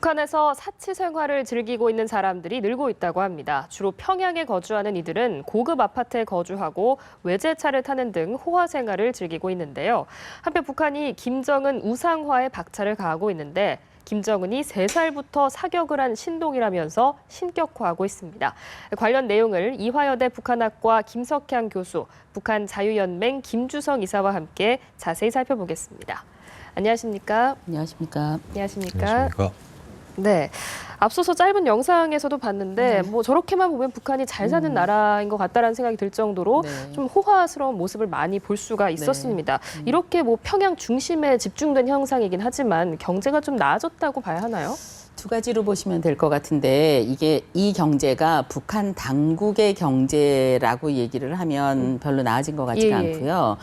북한에서 사치 생활을 즐기고 있는 사람들이 늘고 있다고 합니다. 주로 평양에 거주하는 이들은 고급 아파트에 거주하고 외제차를 타는 등 호화 생활을 즐기고 있는데요. 한편 북한이 김정은 우상화에 박차를 가하고 있는데 김정은이 3살부터 사격을 한 신동이라면서 신격화하고 있습니다. 관련 내용을 이화여대 북한학과 김석향 교수, 북한자유연맹 김주성 이사와 함께 자세히 살펴보겠습니다. 안녕하십니까? 안녕하십니까? 안녕하십니까? 네. 앞서서 짧은 영상에서도 봤는데 뭐 저렇게만 보면 북한이 잘 사는 나라인 것 같다라는 생각이 들 정도로 좀 호화스러운 모습을 많이 볼 수가 있었습니다. 이렇게 뭐 평양 중심에 집중된 형상이긴 하지만 경제가 좀 나아졌다고 봐야 하나요? 두 가지로 보시면 될 것 같은데 이 경제가 북한 당국의 경제라고 얘기를 하면 별로 나아진 것 같지가 않고요.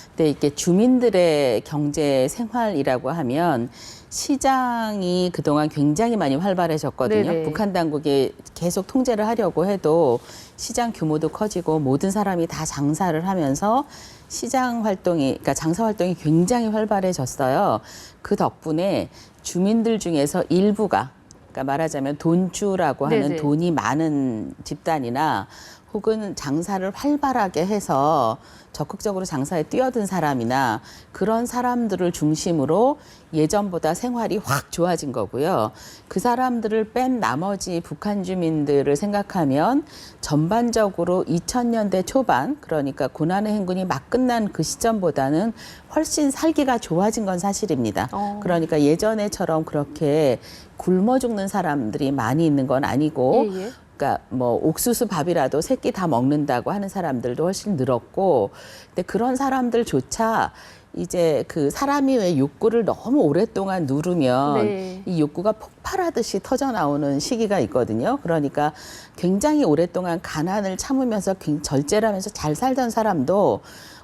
근데 이게 주민들의 경제 생활이라고 하면 시장이 그동안 굉장히 많이 활발해졌거든요. 네네. 북한 당국이 계속 통제를 하려고 해도 시장 규모도 커지고 모든 사람이 다 장사를 하면서 시장 활동이, 그러니까 장사 활동이 굉장히 활발해졌어요. 그 덕분에 주민들 중에서 일부가, 그러니까 말하자면 돈주라고 하는 네네. 돈이 많은 집단이나 혹은 장사를 활발하게 해서 적극적으로 장사에 뛰어든 사람이나 그런 사람들을 중심으로 예전보다 생활이 확 좋아진 거고요. 그 사람들을 뺀 나머지 북한 주민들을 생각하면 전반적으로 2000년대 초반, 그러니까 고난의 행군이 막 끝난 그 시점보다는 훨씬 살기가 좋아진 건 사실입니다. 그러니까 예전에처럼 그렇게 굶어 죽는 사람들이 많이 있는 건 아니고 그러니까 뭐 옥수수 밥이라도 세 끼 다 먹는다고 하는 사람들도 훨씬 늘었고, 근데 그런 사람들조차 이제 그 사람이 왜 욕구를 너무 오랫동안 누르면 이 욕구가 폭발하듯이 터져 나오는 시기가 있거든요. 그러니까 굉장히 오랫동안 가난을 참으면서 절제하면서 잘 살던 사람도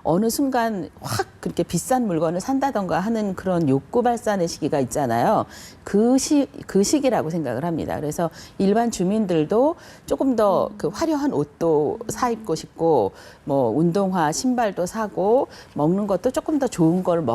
어느 순간 확 그렇게 비싼 물건을 산다던가 하는 그런 욕구 발산의 시기가 있잖아요. 그 시기라고 생각을 합니다. 그래서 일반 주민들도 조금 더 그 화려한 옷도 사 입고 싶고, 뭐 운동화, 신발도 사고, 먹는 것도 조금 더 좋은 걸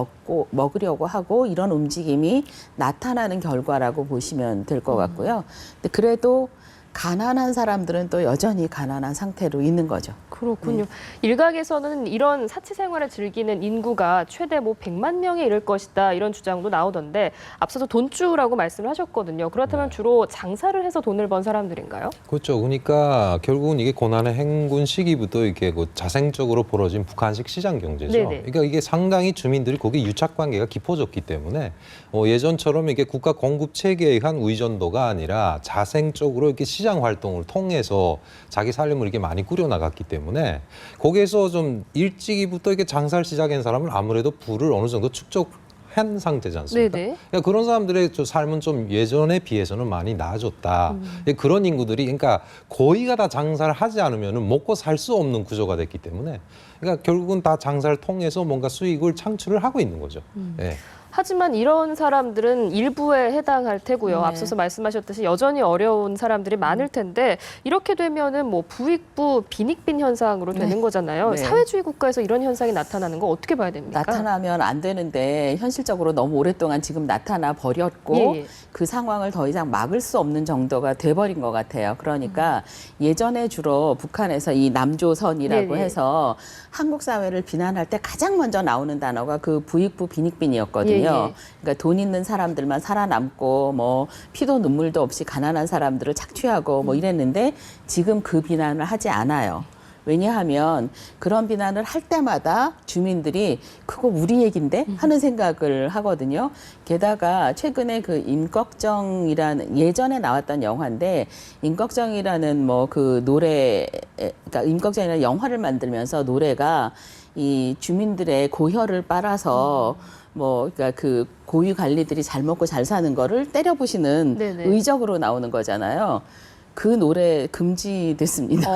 먹으려고 하고, 이런 움직임이 나타나는 결과라고 보시면 될 것 같고요. 근데 그래도 가난한 사람들은 또 여전히 가난한 상태로 있는 거죠. 그렇군요. 일각에서는 이런 사치 생활을 즐기는 인구가 최대 뭐 100만 명에 이를 것이다 이런 주장도 나오던데 앞서서 돈주라고 말씀을 하셨거든요. 그렇다면 주로 장사를 해서 돈을 번 사람들인가요? 그렇죠. 그러니까 결국은 이게 고난의 행군 시기부터 이렇게 자생적으로 벌어진 북한식 시장 경제죠. 그러니까 이게 상당히 주민들이 거기에 유착 관계가 깊어졌기 때문에 예전처럼 이게 국가 공급 체계에 의한 의존도가 아니라 자생적으로 이렇게 시장 활동을 통해서 자기 삶을 이렇게 많이 꾸려나갔기 때문에 거기에서 좀 일찍이부터 이렇게 장사를 시작한 사람은 아무래도 부를 어느 정도 축적한 상태지 않습니까? 그러니까 그런 사람들의 삶은 좀 예전에 비해서는 많이 나아졌다. 그런 인구들이 그러니까 거의가 다 장사를 하지 않으면 먹고 살 수 없는 구조가 됐기 때문에 그러니까 결국은 다 장사를 통해서 뭔가 수익을 창출을 하고 있는 거죠. 하지만 이런 사람들은 일부에 해당할 테고요. 앞서서 말씀하셨듯이 여전히 어려운 사람들이 많을 텐데 이렇게 되면은 뭐 부익부 빈익빈 현상으로 되는 거잖아요. 사회주의 국가에서 이런 현상이 나타나는 거 어떻게 봐야 됩니까? 나타나면 안 되는데 현실적으로 너무 오랫동안 지금 나타나 버렸고 그 상황을 더 이상 막을 수 없는 정도가 돼버린 것 같아요. 그러니까 예전에 주로 북한에서 이 남조선이라고 해서 한국 사회를 비난할 때 가장 먼저 나오는 단어가 그 부익부 빈익빈이었거든요. 그러니까 돈 있는 사람들만 살아남고 뭐 피도 눈물도 없이 가난한 사람들을 착취하고 뭐 이랬는데 지금 그 비난을 하지 않아요. 왜냐하면 그런 비난을 할 때마다 주민들이 그거 우리 얘긴데 하는 생각을 하거든요. 게다가 최근에 그 임꺽정이라는 예전에 나왔던 영화인데 임꺽정이라는 뭐 그 노래, 그러니까 임꺽정이라는 영화를 만들면서 노래가 이 주민들의 고혈을 빨아서 뭐 그러니까 그 고위 관리들이 잘 먹고 잘 사는 거를 때려부시는 의적으로 나오는 거잖아요. 그 노래 금지됐습니다.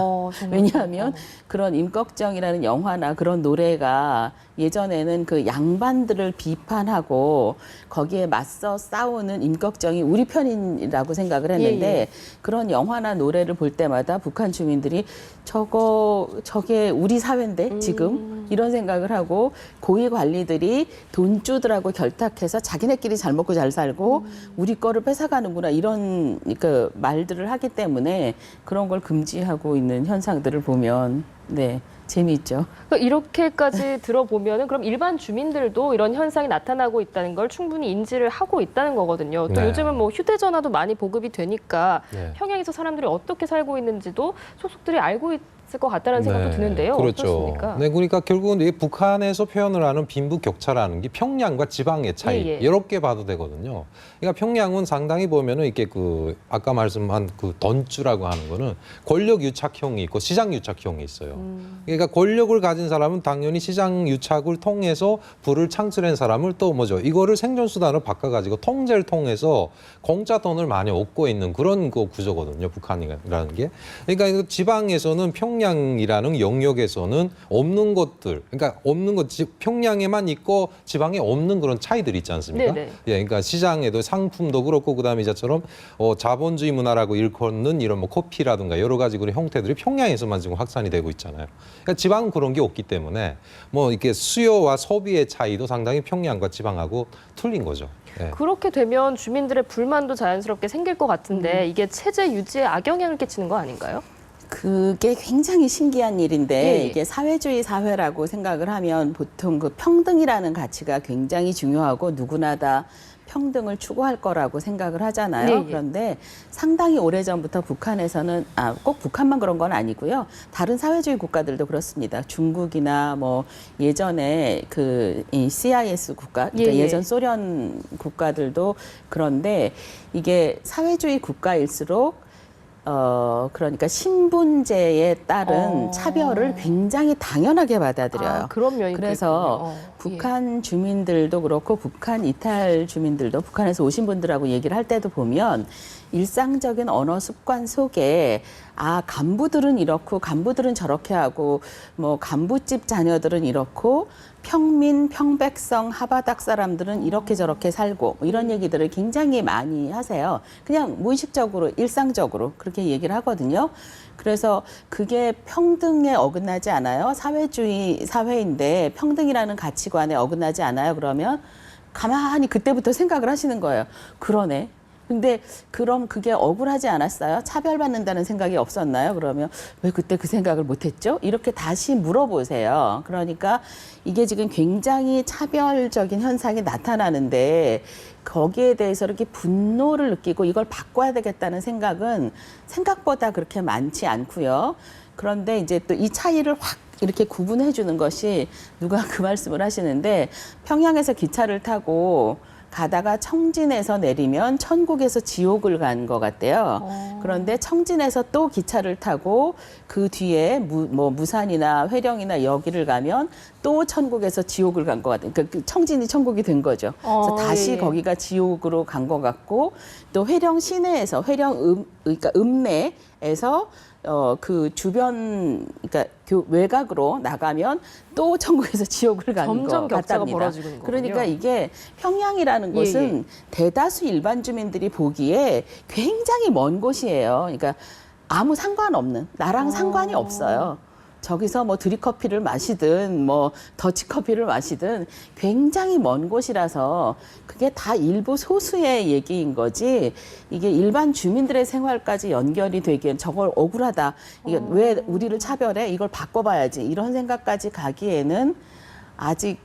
왜냐하면 그런 임꺽정이라는 영화나 그런 노래가 예전에는 그 양반들을 비판하고 거기에 맞서 싸우는 임꺽정이 우리 편이라고 생각을 했는데 그런 영화나 노래를 볼 때마다 북한 주민들이 저게 우리 사회인데 지금 이런 생각을 하고 고위 관리들이 돈주들하고 결탁해서 자기네끼리 잘 먹고 잘 살고 우리 거를 뺏어가는구나 이런 그 말들을 하기 때문에 그런 걸 금지하고 있는 현상들을 보면 네. 재미있죠. 그러니까 이렇게까지 들어보면은 그럼 일반 주민들도 이런 현상이 나타나고 있다는 걸 충분히 인지를 하고 있다는 거거든요. 또 네. 요즘은 뭐 휴대전화도 많이 보급이 되니까 네. 평양에서 사람들이 어떻게 살고 있는지도 속속들이 알고 있을 것 같다는 생각도 드는데요. 그렇죠. 어떻습니까? 네, 그러니까 결국은 이 북한에서 표현을 하는 빈부격차라는 게 평양과 지방의 차이 예, 예. 이렇게 봐도 되거든요. 그러니까 평양은 상당히 보면은 이렇게 그 아까 말씀한 그 던주라고 하는 거는 권력 유착형이 있고 시장 유착형이 있어요. 그러니까 권력을 가진 사람은 당연히 시장 유착을 통해서 부를 창출한 사람을 또 뭐죠? 이거를 생존수단으로 바꿔가지고 통제를 통해서 공짜 돈을 많이 얻고 있는 그런 그 구조거든요. 북한이라는 게. 그러니까 이거 지방에서는 평양이라는 영역에서는 없는 것들, 그러니까 없는 것, 평양에만 있고 지방에 없는 그런 차이들이 있지 않습니까? 네네. 예, 그러니까 시장에도 상품도 그렇고 그다음에 이제처럼 자본주의 문화라고 일컫는 이런 뭐 커피라든가 여러 가지 그런 형태들이 평양에서만 지금 확산이 되고 있잖아요. 그러니까 지방은 그런 게 없기 때문에 뭐 이렇게 수요와 소비의 차이도 상당히 평양과 지방하고 틀린 거죠. 예. 그렇게 되면 주민들의 불만도 자연스럽게 생길 것 같은데 이게 체제 유지에 악영향을 끼치는 거 아닌가요? 그게 굉장히 신기한 일인데 예, 예. 이게 사회주의 사회라고 생각을 하면 보통 그 평등이라는 가치가 굉장히 중요하고 누구나 다 평등을 추구할 거라고 생각을 하잖아요. 예, 예. 그런데 상당히 오래전부터 북한에서는 꼭 북한만 그런 건 아니고요. 다른 사회주의 국가들도 그렇습니다. 중국이나 뭐 예전에 이 CIS 국가, 그러니까 예, 예. 예전 소련 국가들도 그런데 이게 사회주의 국가일수록 그러니까 신분제에 따른 차별을 굉장히 당연하게 받아들여요. 그런 면이 그래서 북한 주민들도 그렇고 북한 이탈 주민들도 북한에서 오신 분들하고 얘기를 할 때도 보면 일상적인 언어 습관 속에 간부들은 이렇고 간부들은 저렇게 하고 뭐 간부집 자녀들은 이렇고 평민, 평백성, 하바닥 사람들은 이렇게 저렇게 살고 뭐 이런 얘기들을 굉장히 많이 하세요. 그냥 무의식적으로 일상적으로 그렇게 얘기를 하거든요. 그래서 그게 평등에 어긋나지 않아요. 사회주의 사회인데 평등이라는 가치관에 어긋나지 않아요. 그러면 가만히 그때부터 생각을 하시는 거예요. 그러네. 근데 그럼 그게 억울하지 않았어요? 차별받는다는 생각이 없었나요? 그러면 왜 그때 그 생각을 못했죠? 이렇게 다시 물어보세요. 그러니까 이게 지금 굉장히 차별적인 현상이 나타나는데 거기에 대해서 이렇게 분노를 느끼고 이걸 바꿔야 되겠다는 생각은 생각보다 그렇게 많지 않고요. 그런데 이제 또 이 차이를 확 이렇게 구분해 주는 것이 누가 그 말씀을 하시는데 평양에서 기차를 타고 가다가 청진에서 내리면 천국에서 지옥을 간 것 같대요. 그런데 청진에서 또 기차를 타고 그 뒤에 무산이나 회령이나 여기를 가면 또 천국에서 지옥을 간 것 같아요. 그러니까 청진이 천국이 된 거죠. 그래서 다시 예. 거기가 지옥으로 간 것 같고 또 회령 시내에서 그러니까 읍내에서 그 주변 그러니까 외곽으로 나가면 또 천국에서 지옥을 가는 점점 것 격차가 같답니다. 벌어지는 거군요. 그러니까 이게 평양이라는 예, 곳은 대다수 일반 주민들이 보기에 굉장히 먼 곳이에요. 그러니까 아무 상관없는 나랑 상관이 없어요. 저기서 뭐 드립커피를 마시든 뭐 더치커피를 마시든 굉장히 먼 곳이라서 그게 다 일부 소수의 얘기인 거지 이게 일반 주민들의 생활까지 연결이 되기엔 저걸 억울하다. 이게 왜 우리를 차별해? 이걸 바꿔봐야지. 이런 생각까지 가기에는 아직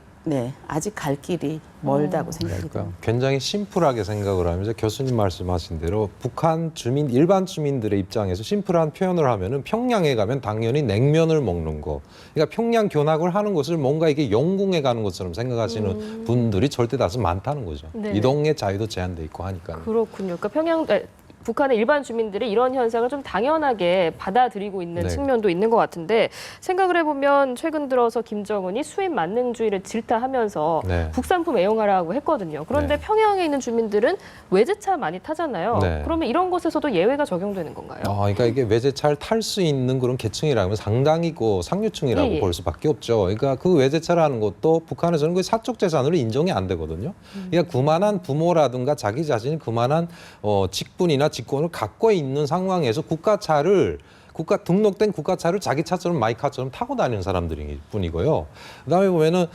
갈 길이 멀다고 생각이 그러니까 듭니다. 굉장히 심플하게 생각을 하면서 교수님 말씀하신 대로 북한 주민, 일반 주민들의 입장에서 심플한 표현을 하면은 평양에 가면 당연히 냉면을 먹는 거. 그러니까 평양 견학을 하는 것을 뭔가 이게 영궁에 가는 것처럼 생각하시는 분들이 절대 다수 많다는 거죠. 네. 이동의 자유도 제한돼 있고 하니까. 그렇군요. 그러니까 북한의 일반 주민들이 이런 현상을 좀 당연하게 받아들이고 있는 네. 측면도 있는 것 같은데 생각을 해보면 최근 들어서 김정은이 수입 만능주의를 질타하면서 네. 국산품 애용하라고 했거든요. 그런데 네. 평양에 있는 주민들은 외제차 많이 타잖아요. 네. 그러면 이런 곳에서도 예외가 적용되는 건가요? 그러니까 이게 외제차를 탈 수 있는 그런 계층이라면 상당히 상류층이라고 예, 예. 볼 수밖에 없죠. 그러니까 그 외제차라는 것도 북한에서는 그 사적 재산으로 인정이 안 되거든요. 그러니까 그만한 부모라든가 자기 자신이 그만한 직분이나 직권을 갖고 있는 상황에서 국가차를 등록된 국가차를 자기 차처럼 마이카처럼 타고 다니는 사람들일 뿐이고요. 그다음에 보면은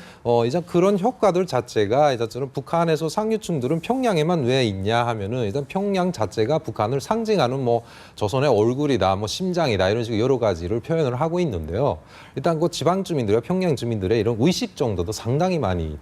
이제 그런 효과들 자체가 이제처럼 북한에서 상류층들은 평양에만 왜 있냐 하면은 일단 평양 자체가 북한을 상징하는 뭐 조선의 얼굴이다, 뭐 심장이다 이런 식으로 여러 가지를 표현을 하고 있는데요. 일단 그 지방 주민들과 평양 주민들의 이런 의식 정도도 상당히 많이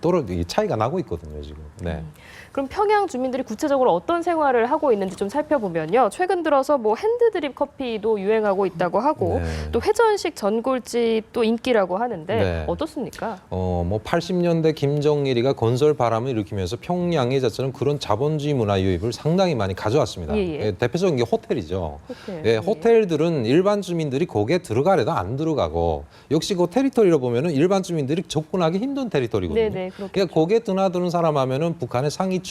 차이가 나고 있거든요, 지금. 네. 그럼 평양 주민들이 구체적으로 어떤 생활을 하고 있는지 좀 살펴보면요. 최근 들어서 뭐 핸드드립 커피도 유행하고 있다고 하고 네. 또 회전식 전골집도 인기라고 하는데 네. 어떻습니까? 뭐 80년대 김정일이가 건설 바람을 일으키면서 평양의 자체는 그런 자본주의 문화 유입을 상당히 많이 가져왔습니다. 예. 대표적인 게 호텔이죠. 호텔. 예, 호텔들은 일반 주민들이 거기에 들어가려도 안 들어가고 역시 그 테리토리로 보면은 일반 주민들이 접근하기 힘든 테리토리거든요. 네네, 그렇겠죠. 그러니까 거기에 드나드는 사람 하면은 북한의 상위층들.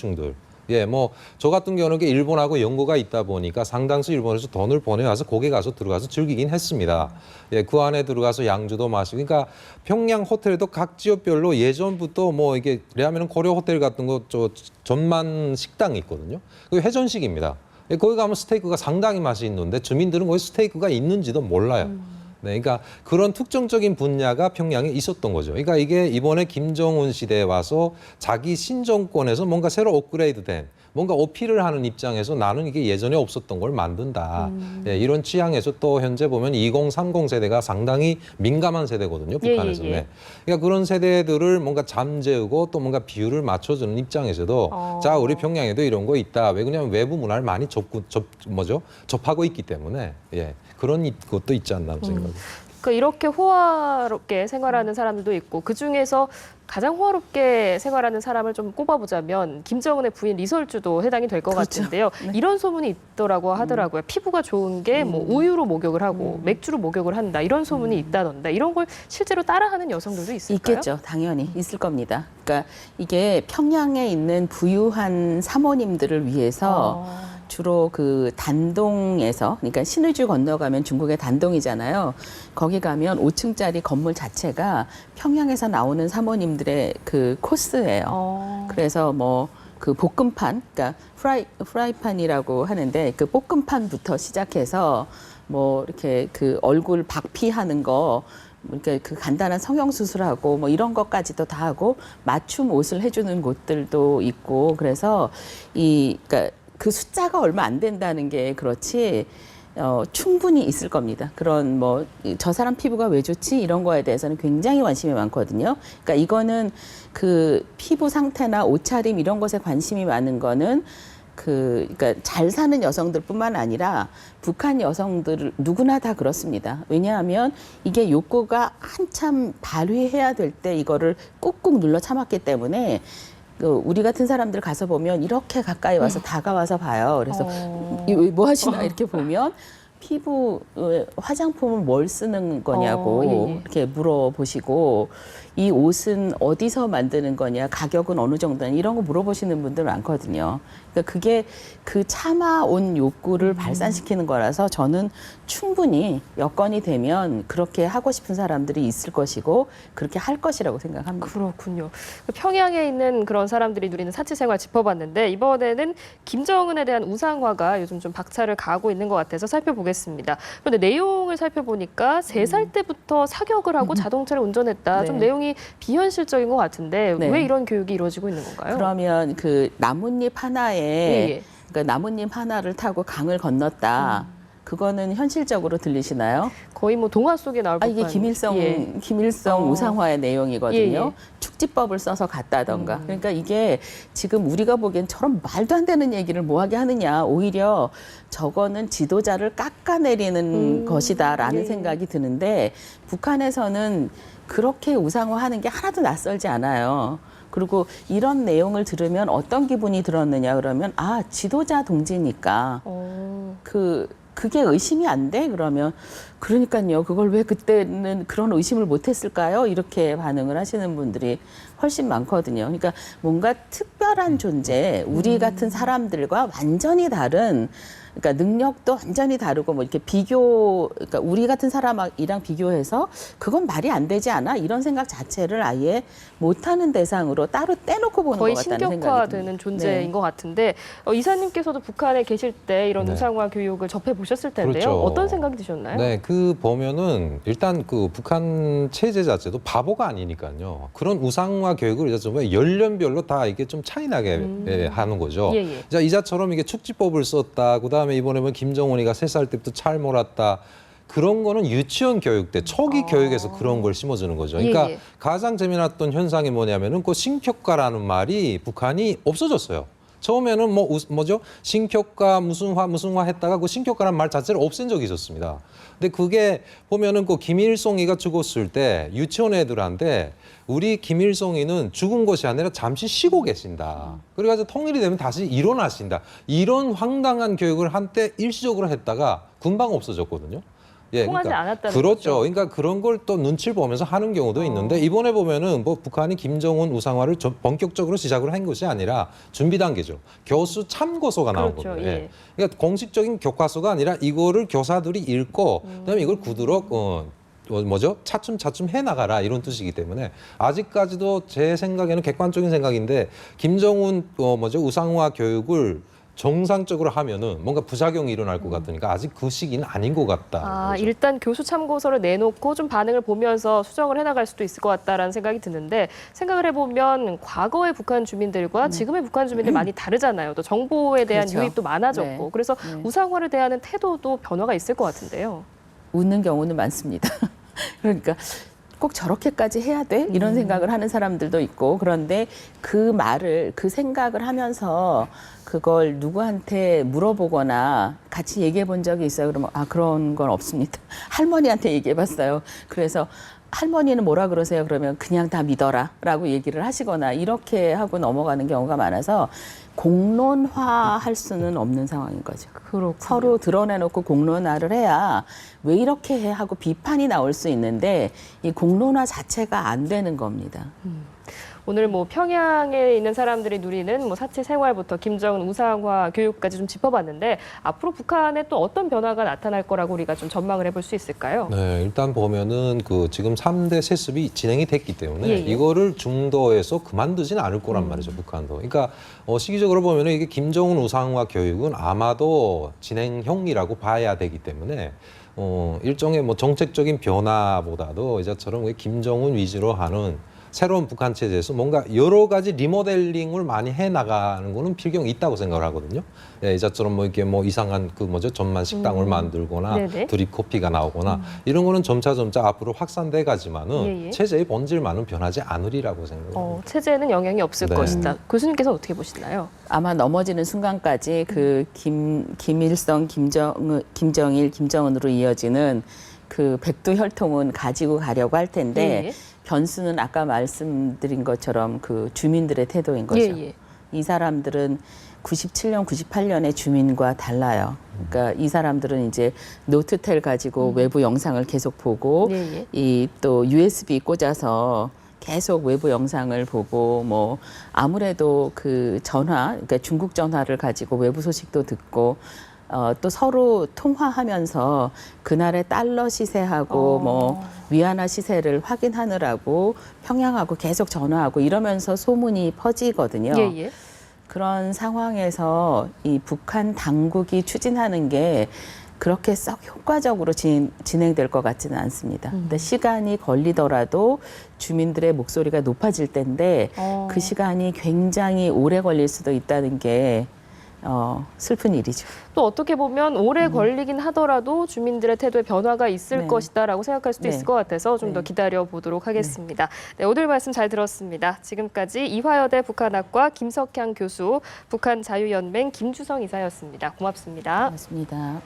예, 뭐 저 같은 경우는 일본하고 연고가 있다 보니까 상당수 일본에서 돈을 보내와서 거기 가서 들어가서 즐기긴 했습니다. 예, 그 안에 들어가서 양주도 마시고, 그러니까 평양 호텔도 각 지역별로 예전부터 뭐 이게 왜냐하면 고려 호텔 같은 거 전만 식당이 있거든요. 그 회전식입니다. 예, 거기 가면 스테이크가 상당히 맛이 있는데 주민들은 거기 스테이크가 있는지도 몰라요. 네, 그러니까 그런 특정적인 분야가 평양에 있었던 거죠. 그러니까 이게 이번에 김정은 시대에 와서 자기 신정권에서 뭔가 새로 업그레이드된 뭔가 어필을 하는 입장에서 나는 이게 예전에 없었던 걸 만든다. 예, 이런 취향에서 또 현재 보면 2030 세대가 상당히 민감한 세대거든요, 북한에서는. 예. 그러니까 그런 세대들을 뭔가 잠재우고 또 뭔가 비율을 맞춰주는 입장에서도 자, 우리 평양에도 이런 거 있다. 왜 그러냐면 외부 문화를 많이 접하고 있기 때문에 예, 그런 것도 있지 않나 하는 생각이. 그러니까 이렇게 호화롭게 생활하는 사람들도 있고 그중에서 가장 호화롭게 생활하는 사람을 좀 꼽아보자면 김정은의 부인 리설주도 해당이 될 것 그렇죠. 같은데요. 이런 소문이 있더라고 하더라고요. 피부가 좋은 게 뭐 우유로 목욕을 하고 맥주로 목욕을 한다. 이런 소문이 있다던데 이런 걸 실제로 따라하는 여성들도 있을까요? 있겠죠. 당연히 있을 겁니다. 그러니까 이게 평양에 있는 부유한 사모님들을 위해서 주로 그 단동에서, 그러니까 신의주 건너가면 중국의 단동이잖아요. 거기 가면 5층짜리 건물 자체가 평양에서 나오는 사모님들의 그 코스예요. 그래서 뭐 그 볶음판, 그러니까 프라이판이라고 하는데 그 볶음판부터 시작해서 뭐 이렇게 그 얼굴 박피하는 거, 그러니까 그 간단한 성형 수술하고 뭐 이런 것까지도 다 하고 맞춤 옷을 해주는 곳들도 있고, 그래서 그러니까 그 숫자가 얼마 안 된다는 게 그렇지 충분히 있을 겁니다. 그런 뭐 저 사람 피부가 왜 좋지 이런 거에 대해서는 굉장히 관심이 많거든요. 그러니까 이거는 그 피부 상태나 옷차림 이런 것에 관심이 많은 거는 그러니까 잘 사는 여성들뿐만 아니라 북한 여성들 누구나 다 그렇습니다. 왜냐하면 이게 욕구가 한참 발휘해야 될 때 이거를 꾹꾹 눌러 참았기 때문에 우리 같은 사람들 가서 보면 이렇게 가까이 와서 다가와서 봐요. 그래서 뭐 하시나 이렇게 보면 피부 화장품을 뭘 쓰는 거냐고 예. 이렇게 물어보시고, 이 옷은 어디서 만드는 거냐, 가격은 어느 정도냐 이런 거 물어보시는 분들 많거든요. 그러니까 그게 그 참아온 욕구를 발산시키는 거라서 저는 충분히 여건이 되면 그렇게 하고 싶은 사람들이 있을 것이고 그렇게 할 것이라고 생각합니다. 그렇군요. 평양에 있는 그런 사람들이 누리는 사치 생활 짚어봤는데 이번에는 김정은에 대한 우상화가 요즘 좀 박차를 가하고 있는 것 같아서 살펴보겠습니다. 그런데 내용을 살펴보니까 3살 때부터 사격을 하고 자동차를 운전했다. 네. 좀 내용이 비현실적인 것 같은데 네. 왜 이런 교육이 이루어지고 있는 건가요? 그러면 그 나뭇잎 하나에 예. 그러니까 나뭇잎 하나를 타고 강을 건넜다. 그거는 현실적으로 들리시나요? 거의 뭐 동화 속에 나올 법한. 이게 김일성 예. 우상화의 내용이거든요. 예. 축지법을 써서 갔다던가. 그러니까 이게 지금 우리가 보기엔 저런 말도 안 되는 얘기를 뭐하게 하느냐. 오히려 저거는 지도자를 깎아내리는 것이다라는 예. 생각이 드는데, 북한에서는 그렇게 우상화하는 게 하나도 낯설지 않아요. 그리고 이런 내용을 들으면 어떤 기분이 들었느냐 그러면 지도자 동지니까 그게 의심이 안 돼? 그러면 그러니까요. 그걸 왜 그때는 그런 의심을 못 했을까요? 이렇게 반응을 하시는 분들이 훨씬 많거든요. 그러니까 뭔가 특별한 존재, 우리 같은 사람들과 완전히 다른 그러니까 능력도 완전히 다르고 뭐 이렇게 그러니까 우리 같은 사람이랑 비교해서 그건 말이 안 되지 않아? 이런 생각 자체를 아예 못하는 대상으로 따로 떼놓고 보는 거의 것 같다는 생각이 신격화되는 듭니다. 존재인 네. 것 같은데 이사님께서도 북한에 계실 때 이런 네. 우상화 교육을 접해 보셨을 텐데요. 그렇죠. 어떤 생각이 드셨나요? 네, 그 보면은 일단 그 북한 체제 자체도 바보가 아니니까요. 그런 우상화 교육을 이제 좀 연령별로 다 이게 좀 차이나게 하는 거죠. 예, 예. 자, 이자처럼 이게 축지법을 썼다. 그다음에 이번에 뭐 김정은이가 3살 때부터 찰 몰았다. 그런 거는 유치원 교육 때 초기 교육에서 그런 걸 심어주는 거죠. 그러니까 예, 예. 가장 재미났던 현상이 뭐냐면은 그 신격화라는 말이 북한이 없어졌어요. 처음에는 뭐죠? 신격화 무슨 화 했다가 그 신격화라는 말 자체를 없앤 적이 있었습니다. 근데 그게 보면은 그 김일성이가 죽었을 때 유치원 애들한테 우리 김일성이는 죽은 것이 아니라 잠시 쉬고 계신다. 그래가지고 통일이 되면 다시 일어나신다. 이런 황당한 교육을 한때 일시적으로 했다가 금방 없어졌거든요. 예, 통하지 않았다는 그렇죠. 거죠. 그러니까 그런 걸 또 눈치를 보면서 하는 경우도 있는데 이번에 보면은 뭐 북한이 김정은 우상화를 본격적으로 시작을 한 것이 아니라 준비 단계죠. 교수 참고서가 나온 그렇죠. 겁니다. 예. 그러니까 공식적인 교과서가 아니라 이거를 교사들이 읽고 그다음에 이걸 구두로 차츰차츰 해나가라 이런 뜻이기 때문에 아직까지도 제 생각에는 객관적인 생각인데 김정은 우상화 교육을 정상적으로 하면은 뭔가 부작용이 일어날 것 같으니까 아직 그 시기는 아닌 것 같다. 그렇죠. 일단 교수 참고서를 내놓고 좀 반응을 보면서 수정을 해나갈 수도 있을 것 같다라는 생각이 드는데 생각을 해보면 과거의 북한 주민들과 지금의 북한 주민들 많이 다르잖아요. 또 정보에 대한 그렇죠. 유입도 많아졌고 네. 그래서 네. 우상화를 대하는 태도도 변화가 있을 것 같은데요. 웃는 경우는 많습니다. 그러니까 꼭 저렇게까지 해야 돼? 이런 생각을 하는 사람들도 있고 그런데 그 생각을 하면서 그걸 누구한테 물어보거나 같이 얘기해 본 적이 있어요. 그러면 그런 건 없습니다. 할머니한테 얘기해 봤어요. 그래서 할머니는 뭐라 그러세요? 그러면 그냥 다 믿어라 라고 얘기를 하시거나 이렇게 하고 넘어가는 경우가 많아서 공론화할 수는 없는 상황인 거죠. 그렇군요. 서로 드러내놓고 공론화를 해야 왜 이렇게 해 하고 비판이 나올 수 있는데 이 공론화 자체가 안 되는 겁니다. 오늘 뭐 평양에 있는 사람들이 누리는 뭐 사체 생활부터 김정은 우상화 교육까지 좀 짚어봤는데 앞으로 북한에 또 어떤 변화가 나타날 거라고 우리가 좀 전망을 해볼 수 있을까요? 네, 일단 보면은 그 지금 3대 세습이 진행이 됐기 때문에 예, 예. 이거를 중도에서 그만두지는 않을 거란 말이죠, 북한도. 그러니까 시기적으로 보면은 이게 김정은 우상화 교육은 아마도 진행형이라고 봐야 되기 때문에 일종의 뭐 정책적인 변화보다도 이제처럼 김정은 위주로 하는 새로운 북한 체제에서 뭔가 여러 가지 리모델링을 많이 해 나가는 거는 필경이 있다고 생각을 하거든요. 예, 이자처럼 뭐 이렇게 뭐 이상한 전만 식당을 만들거나 네네. 드립 커피가 나오거나 이런 거는 점차 앞으로 확산돼 가지만은 예, 예. 체제의 본질만은 변하지 않으리라고 생각합니다. 체제는 영향이 없을 네. 것이다. 교수님께서 어떻게 보시나요? 아마 넘어지는 순간까지 그 김일성, 김정일, 김정은으로 이어지는 그 백두 혈통은 가지고 가려고 할 텐데 예. 변수는 아까 말씀드린 것처럼 그 주민들의 태도인 거죠. 예, 예. 이 사람들은 97년, 98년의 주민과 달라요. 그러니까 이 사람들은 이제 노트텔 가지고 외부 영상을 계속 보고 예, 예. 이 또 USB 꽂아서 계속 외부 영상을 보고 뭐 아무래도 그 그러니까 중국 전화를 가지고 외부 소식도 듣고 또 서로 통화하면서 그날의 달러 시세하고 뭐 위안화 시세를 확인하느라고 평양하고 계속 전화하고 이러면서 소문이 퍼지거든요. 예, 예. 그런 상황에서 이 북한 당국이 추진하는 게 그렇게 썩 효과적으로 진행될 것 같지는 않습니다. 근데 시간이 걸리더라도 주민들의 목소리가 높아질 텐데 그 시간이 굉장히 오래 걸릴 수도 있다는 게 슬픈 일이죠. 또 어떻게 보면 오래 걸리긴 하더라도 주민들의 태도에 변화가 있을 네. 것이다라고 생각할 수도 네. 있을 것 같아서 좀 더 네. 기다려보도록 하겠습니다. 네, 오늘 말씀 잘 들었습니다. 지금까지 이화여대 북한학과 김석향 교수, 북한자유연맹 김주성 이사였습니다. 고맙습니다. 고맙습니다.